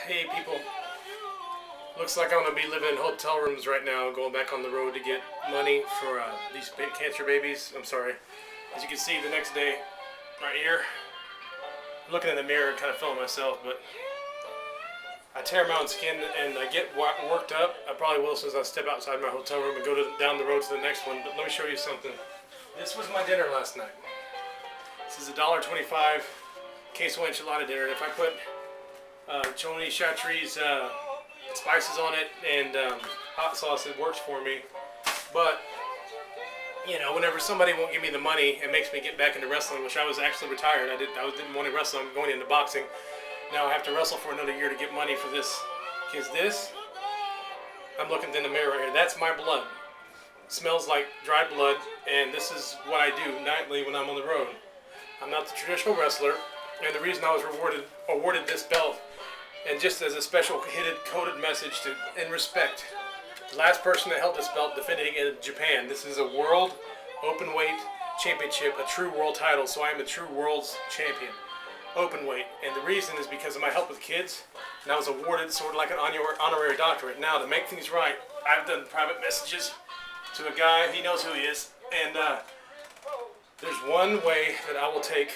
Hey people, looks like I'm going to be living in hotel rooms right now, going back on the road to get money for these cancer babies. I'm sorry. As you can see, the next day, right here, I'm looking in the mirror and kind of feeling myself, but I tear my own skin and I get worked up. I probably will as soon as I step outside my hotel room and go down the road to the next one, but let me show you something. This was my dinner last night. This is $1.25 queso enchilada dinner, and if I put Choni Chatri's spices on it and hot sauce, it works for me. But you know, whenever somebody won't give me the money, it makes me get back into wrestling, which I was actually retired. I didn't want to wrestle. I'm going into boxing. Now I have to wrestle for another year to get money for this. Because this, I'm looking in the mirror right here. That's my blood. It smells like dried blood, and this is what I do nightly when I'm on the road. I'm not the traditional wrestler, and the reason I was awarded this belt, and just as a special coded message in respect, the last person that held this belt defended it in Japan. This is a world open weight championship, a true world title, so I am a true world's champion. Open weight. And the reason is because of my help with kids, and I was awarded sort of like an honorary doctorate. Now, to make things right, I've done private messages to a guy. He knows who he is. And there's one way that I will take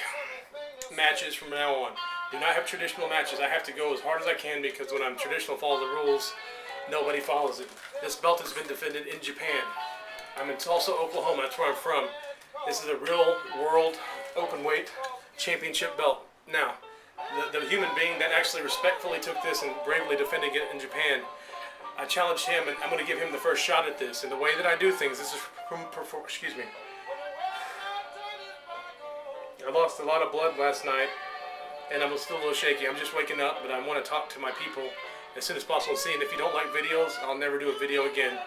matches from now on. Do not have traditional matches. I have to go as hard as I can, because when I'm traditional, follow the rules, nobody follows it. This belt has been defended in Japan. I'm in Tulsa, Oklahoma. That's where I'm from. This is a real world open weight championship belt. Now, the human being that actually respectfully took this and bravely defended it in Japan, I challenged him, and I'm going to give him the first shot at this. And the way that I do things, this is excuse me. I lost a lot of blood last night, and I'm still a little shaky. I'm just waking up, but I want to talk to my people as soon as possible. See, and if you don't like videos, I'll never do a video again.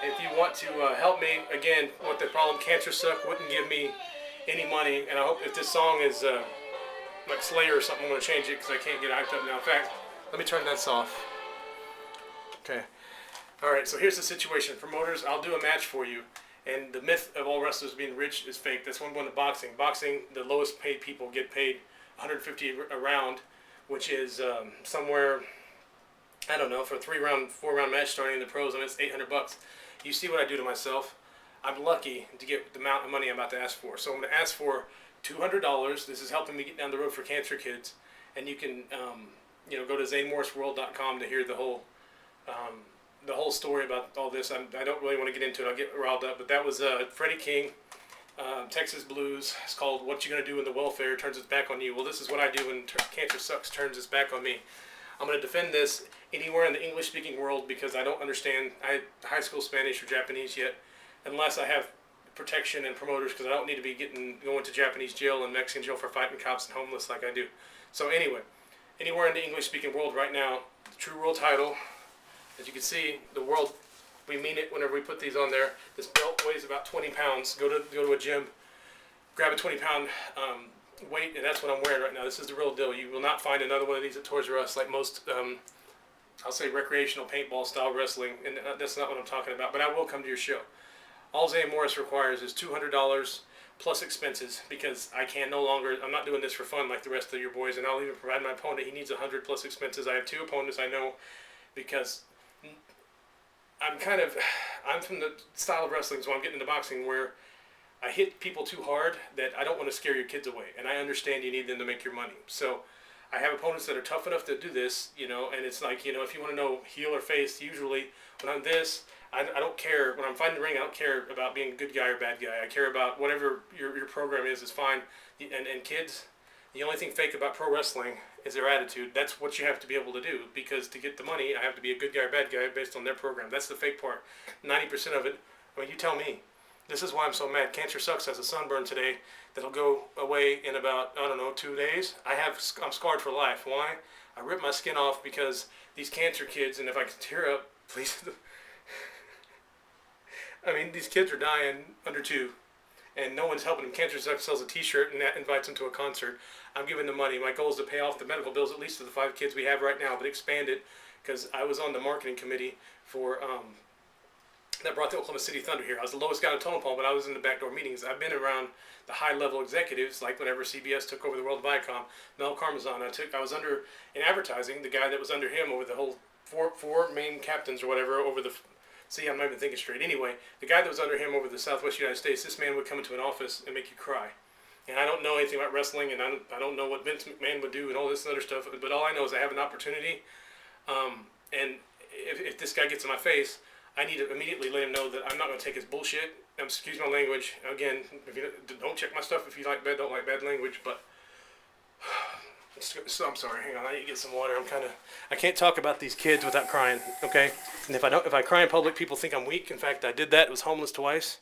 And if you want to help me, again, with the problem, Cancer Suck wouldn't give me any money, and I hope if this song is like Slayer or something, I'm going to change it because I can't get hyped up now. In fact, let me turn this off. Okay. Alright, so here's the situation. Promoters, I'll do a match for you. And the myth of all wrestlers being rich is fake. That's one going to boxing. Boxing, the lowest paid people get paid $150 a round, which is somewhere, I don't know, for a 4 round match starting in the pros, and it's $800. You see what I do to myself. I'm lucky to get the amount of money I'm about to ask for. So I'm going to ask for $200. This is helping me get down the road for cancer kids. And you can, go to ZaneMorrisWorld.com to hear the whole story about all this. I don't really want to get into it. I'll get riled up. But that was Freddie King, Texas Blues. It's called "What You Gonna Do When the Welfare Turns Its Back on You." Well, this is what I do when Cancer Sucks turns its back on me. I'm going to defend this anywhere in the English-speaking world, because I don't understand high school Spanish or Japanese yet, unless I have protection and promoters, because I don't need to be going to Japanese jail and Mexican jail for fighting cops and homeless like I do. So anyway, anywhere in the English-speaking world right now, the true world title, as you can see, the world, we mean it whenever we put these on there. This belt weighs about 20 pounds. Go to a gym, grab a 20-pound weight, and that's what I'm wearing right now. This is the real deal. You will not find another one of these at Toys R Us, like most, I'll say, recreational paintball style wrestling, and that's not what I'm talking about, but I will come to your show. All Zane Morris requires is $200 plus expenses, because I'm not doing this for fun like the rest of your boys, and I'll even provide my opponent. He needs $100 plus expenses. I have 2 opponents I know, because I'm from the style of wrestling, so I'm getting into boxing where I hit people too hard that I don't want to scare your kids away, and I understand you need them to make your money. So I have opponents that are tough enough to do this, and it's like, if you want to know heel or face, usually when I'm this, I don't care. When I'm fighting the ring, I don't care about being a good guy or bad guy. I care about whatever your program is fine. And kids, the only thing fake about pro wrestling is their attitude. That's what you have to be able to do, because to get the money, I have to be a good guy or bad guy based on their program. That's the fake part. 90% of it, you tell me. This is why I'm so mad. Cancer Sucks has a sunburn today that'll go away in about, 2 days. I'm scarred for life. Why? I ripped my skin off because these cancer kids, and if I can tear up, please. These kids are dying under 2, and no one's helping them. Cancer Sucks sells a t-shirt, and that invites them to a concert. I'm giving them money. My goal is to pay off the medical bills, at least to the 5 kids we have right now, but expand it, because I was on the marketing committee for that brought the Oklahoma City Thunder here. I was the lowest guy on the totem pole, but I was in the backdoor meetings. I've been around the high-level executives, like whenever CBS took over the world of Viacom, Mel Karmazin. I was under, in advertising, the guy that was under him over the whole four main captains or whatever over the, see, I'm not even thinking straight. Anyway, the guy that was under him over the Southwest United States, this man would come into an office and make you cry. And I don't know anything about wrestling, and I don't know what Vince McMahon would do and all this other stuff, but all I know is I have an opportunity, and if this guy gets in my face, I need to immediately let him know that I'm not going to take his bullshit. Excuse my language. Again, if you don't check my stuff if you don't like bad language, but so I'm sorry. Hang on, I need to get some water. I can't talk about these kids without crying, okay? And if I cry in public, people think I'm weak. In fact, I did that. I was homeless twice.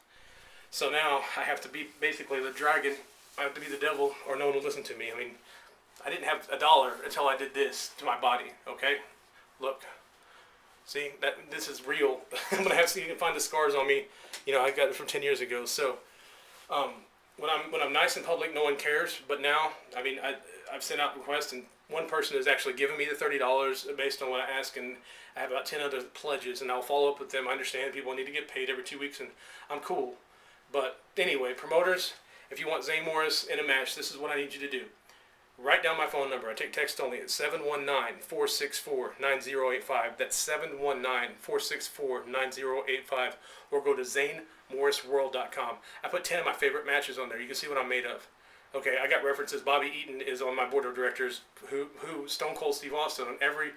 So now I have to be basically the dragon. I have to be the devil, or no one will listen to me. I mean, I didn't have $1 until I did this to my body, okay? Look. See, this is real. I'm gonna have to see if you can find the scars on me. You know, I got it from 10 years ago. So, when I'm nice in public, no one cares. But now, I mean, I've sent out requests, and one person has actually given me the $30 based on what I ask, and I have about 10 other pledges, and I'll follow up with them. I understand people need to get paid every 2 weeks, and I'm cool. But anyway, promoters, if you want Zane Morris in a match, this is what I need you to do. Write down my phone number. I take text only at 719-464-9085. That's 719-464-9085. Or go to ZaneMorrisWorld.com. I put 10 of my favorite matches on there. You can see what I'm made of. Okay, I got references. Bobby Eaton is on my board of directors. Who Stone Cold Steve Austin on every.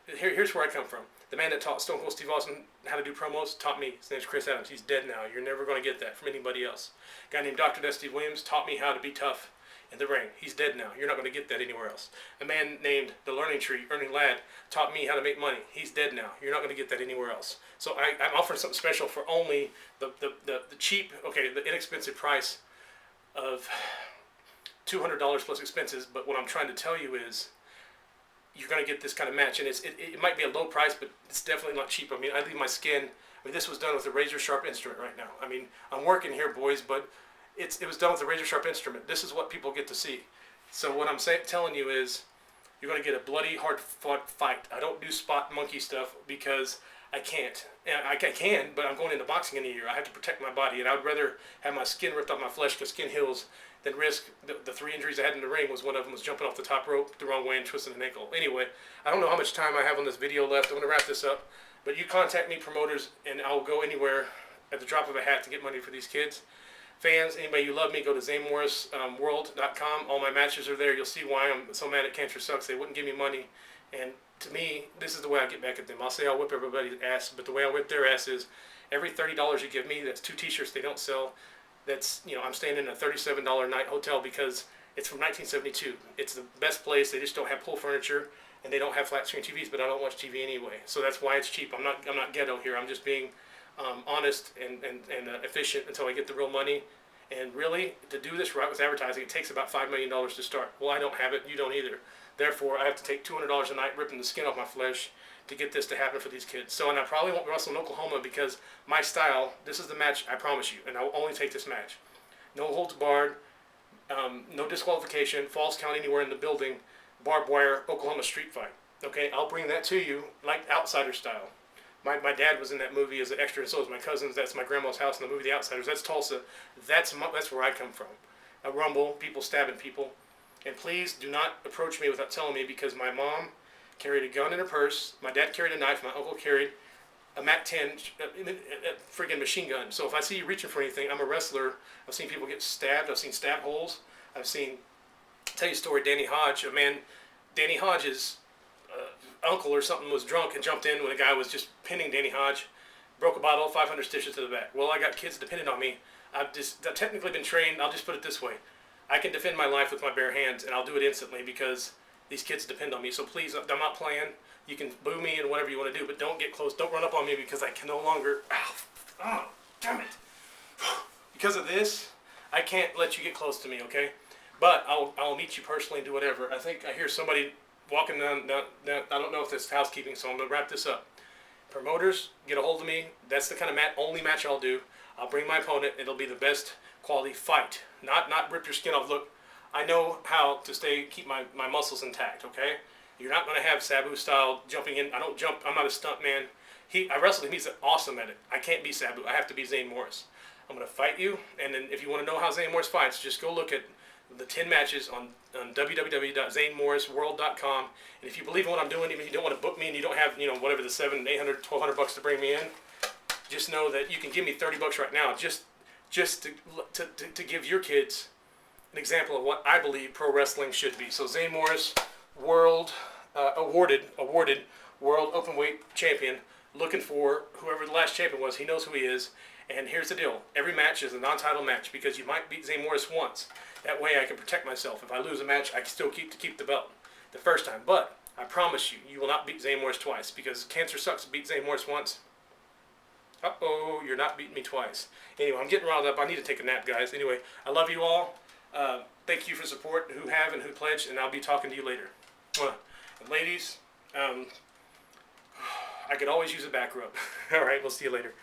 Here's where I come from. The man that taught Stone Cold Steve Austin how to do promos taught me. His name's Chris Adams. He's dead now. You're never going to get that from anybody else. A guy named Dr. Dusty Williams taught me how to be tough in the ring. He's dead now. You're not going to get that anywhere else. A man named The Learning Tree, Ernie Ladd, taught me how to make money. He's dead now. You're not going to get that anywhere else. So I'm offering something special for only the cheap, okay, the inexpensive price of $200 plus expenses. But what I'm trying to tell you is you're going to get this kind of match. And it might be a low price, but it's definitely not cheap. I mean, I leave my skin. I mean, this was done with a razor sharp instrument right now. I mean, I'm working here, boys, but it was done with a razor sharp instrument. This is what people get to see. So what I'm telling you is you're going to get a bloody, hard-fought fight. I don't do spot monkey stuff because I can't. And I can, but I'm going into boxing in a year. I have to protect my body, and I would rather have my skin ripped off my flesh because skin heals than risk the 3 injuries I had in the ring. Was one of them was jumping off the top rope the wrong way and twisting an ankle. Anyway, I don't know how much time I have on this video left. I'm going to wrap this up. But you contact me, promoters, and I'll go anywhere at the drop of a hat to get money for these kids. Fans, anybody you love me, go to ZaneMorrisWorld.com. All my matches are there. You'll see why I'm so mad at Cancer Sucks. They wouldn't give me money. And to me, this is the way I get back at them. I'll say I'll whip everybody's ass, but the way I whip their ass is every $30 you give me, that's 2 t-shirts they don't sell. That's, you know, I'm staying in a $37 night hotel because it's from 1972. It's the best place. They just don't have pool furniture, and they don't have flat screen TVs, but I don't watch TV anyway. So that's why it's cheap. I'm not ghetto here. I'm just being honest and efficient until I get the real money. And really, to do this right with advertising, it takes about $5 million to start. Well, I don't have it. You don't either. Therefore, I have to take $200 a night, ripping the skin off my flesh to get this to happen for these kids. So, and I probably won't wrestle in Oklahoma because my style, this is the match, I promise you, and I'll only take this match. No holds barred, no disqualification, falls count anywhere in the building, barbed wire, Oklahoma street fight. Okay, I'll bring that to you like outsider style. My dad was in that movie as an extra, and so is my cousins. That's my grandma's house in the movie The Outsiders. That's Tulsa. That's where I come from. A rumble, people stabbing people. And please do not approach me without telling me, because my mom carried a gun in her purse. My dad carried a knife. My uncle carried a MAC-10 friggin' machine gun. So if I see you reaching for anything, I'm a wrestler. I've seen people get stabbed. I've seen stab holes. I've seen, tell you a story, Danny Hodge. Danny Hodge's uncle or something was drunk and jumped in when a guy was just pinning Danny Hodge, broke a bottle, 500 stitches to the back. Well, I got kids dependent on me. I've technically been trained. I'll just put it this way. I can defend my life with my bare hands, and I'll do it instantly because these kids depend on me. So please, I'm not playing. You can boo me and whatever you want to do, but don't get close. Don't run up on me because I can no longer. Oh, damn it. Because of this, I can't let you get close to me, okay? But I'll meet you personally and do whatever. I think I hear somebody walking down. I don't know if this is housekeeping, so I'm going to wrap this up. Promoters, get a hold of me. That's the kind of only match I'll do. I'll bring my opponent. It'll be the best quality fight. Not rip your skin off. Look, I know how to keep my muscles intact, okay? You're not going to have Sabu style jumping in. I don't jump. I'm not a stunt man. I wrestled him. He's awesome at it. I can't be Sabu. I have to be Zane Morris. I'm going to fight you, and then if you want to know how Zane Morris fights, just go look at the 10 matches on www.zanemorrisworld.com. And if you believe in what I'm doing, even if you don't want to book me and you don't have, whatever the $700, $800, $1,200 to bring me in, just know that you can give me $30 right now just to give your kids an example of what I believe pro wrestling should be. So Zane Morris, world awarded world openweight champion, looking for whoever the last champion was. He knows who he is. And here's the deal: every match is a non-title match because you might beat Zane Morris once. That way I can protect myself. If I lose a match, I can still keep the belt the first time. But I promise you, you will not beat Zane Morris twice, because Cancer Sucks beat Zane Morris once. Uh-oh, you're not beating me twice. Anyway, I'm getting riled up. I need to take a nap, guys. Anyway, I love you all. Thank you for support, who have and who pledged, and I'll be talking to you later. And ladies, I could always use a back rub. All right, we'll see you later.